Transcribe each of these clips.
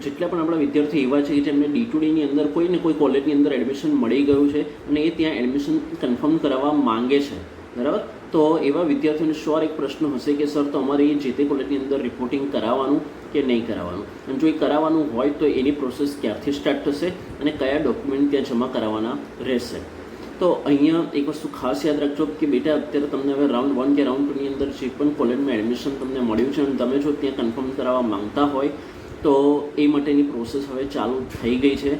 જેટલા પણ આપણા વિદ્યાર્થી એવા છે કે જેમને D2Dની અંદર કોઈ ને કોઈ કોલેજની અંદર એડમિશન મળી ગયું છે અને એ ત્યાં એડમિશન કન્ફર્મ કરાવવા માંગે છે, બરાબર. તો એવા વિદ્યાર્થીઓને શ્યોર એક પ્રશ્ન હશે કે સર તો અમારે જે તે કોલેજની અંદર રિપોર્ટિંગ કરાવવાનું કે નહીં કરાવવાનું, અને જો એ કરાવવાનું હોય તો એની પ્રોસેસ ક્યારથી સ્ટાર્ટ થશે અને કયા ડોક્યુમેન્ટ ત્યાં જમા કરાવવાના રહેશે. તો અહીંયા એક વસ્તુ ખાસ યાદ રાખજો કે બેટા અત્યારે તમને હવે રાઉન્ડ 1 કે રાઉન્ડ 2ની અંદર જે પણ કોલેજમાં એડમિશન તમને મળ્યું છે અને તમે જો ત્યાં કન્ફર્મ કરાવવા માંગતા હોય તો એ માટેની પ્રોસેસ હવે ચાલુ થઈ ગઈ છે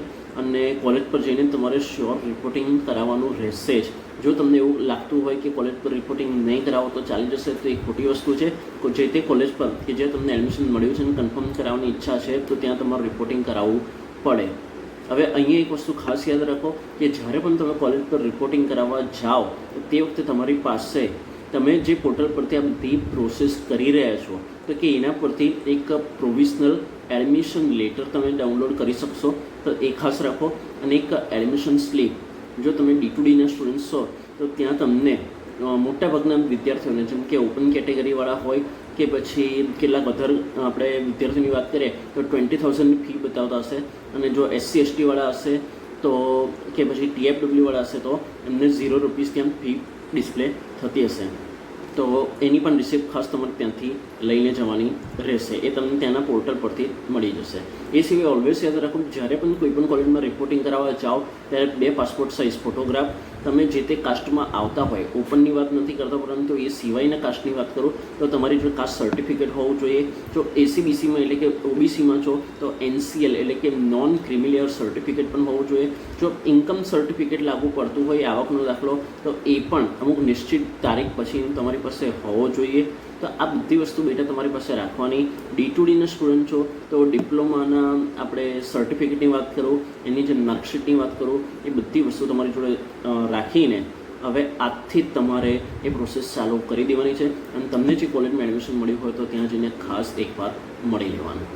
અને કોલેજ પર જઈને તમારે શ્યોર રિપોર્ટિંગ કરાવવાનું રહેશે જ. જો તમને એવું લાગતું હોય કે કોલેજ પર રિપોર્ટિંગ નહીં કરાવો તો ચાલી જશે તો એ ખોટી વસ્તુ છે. જે તે કોલેજ પર કે જે તમને એડમિશન મળ્યું છે અને કન્ફર્મ કરાવવાની ઈચ્છા છે તો ત્યાં તમારે રિપોર્ટિંગ કરાવવું પડે. હવે અહીંયા એક વસ્તુ ખાસ યાદ રાખો કે જ્યારે પણ તમે કોલેજ પર રિપોર્ટિંગ કરાવવા જાઓ તો તે વખતે તમારી પાસે તમે જે પોર્ટલ પરથી આ બધી પ્રોસેસ કરી રહ્યા છો તો કે એના પરથી એક પ્રોવિઝનલ એડમિશન લેટર તમે ડાઉનલોડ કરી શકશો, તો એ ખાસ રાખો. અને એક એડમિશન સ્લીપ, જો તમે D2Dના સ્ટુડન્ટ્સ છો તો ત્યાં તમને મોટાભાગના વિદ્યાર્થીઓને જેમ કે ઓપન કેટેગરીવાળા હોય કે પછી કેટલાક અધર આપણે વિદ્યાર્થીઓની વાત કરીએ તો 20,000ની ફી બતાવતા હશે, અને જો SC/ST વાળા હશે તો કે પછી TFW વાળા હશે તો એમને ₹0 ત્યાં ફી ડિસ્પ્લે થતી હશે. તો એની પણ રિસિપ્ટ ખાસ તમારે ત્યાંથી લઈને જવાની રહેશે, એ તમને ત્યાંના પોર્ટલ પરથી મળી જશે. એ સિવાય ઓલવેઝ યાદ રાખો જ્યારે પણ કોઈ પણ કોલેજમાં રિપોર્ટિંગ કરાવવા જાઓ ત્યારે 2 પાસપોર્ટ સાઇઝ ફોટોગ્રાફ, તમે જે તે કાસ્ટમાં આવતા હોય, ઓપનની વાત નથી કરતો પરંતુ એ સિવાયના કાસ્ટની વાત કરું તો તમારી જો કાસ્ટ સર્ટિફિકેટ હોવું જોઈએ. જો ACBCમાં એટલે કે OBCમાં છો તો NCL એટલે કે નોન ક્રિમિલિયર સર્ટિફિકેટ પણ હોવું જોઈએ. જો ઇન્કમ સર્ટિફિકેટ લાગુ પડતું હોય, આવકનો દાખલો, તો એ પણ અમુક નિશ્ચિત તારીખ પછી તમારી પાસે હોવો જોઈએ. તો આ બધી વસ્તુ બેટા તમારી પાસે રાખવાની. D2Dના સ્ટુડન્ટ છો તો ડિપ્લોમાના આપણે સર્ટિફિકેટની વાત કરું, એની જે માર્કશીટની વાત કરું, એ બધી વસ્તુ તમારી જોડે રાખીને હવે આજથી જ તમારે એ પ્રોસેસ ચાલુ કરી દેવાની છે અને તમને જે કોલેજમાં એડમિશન મળ્યું હોય તો ત્યાં જઈને ખાસ એકવાર મળી લેવાનું.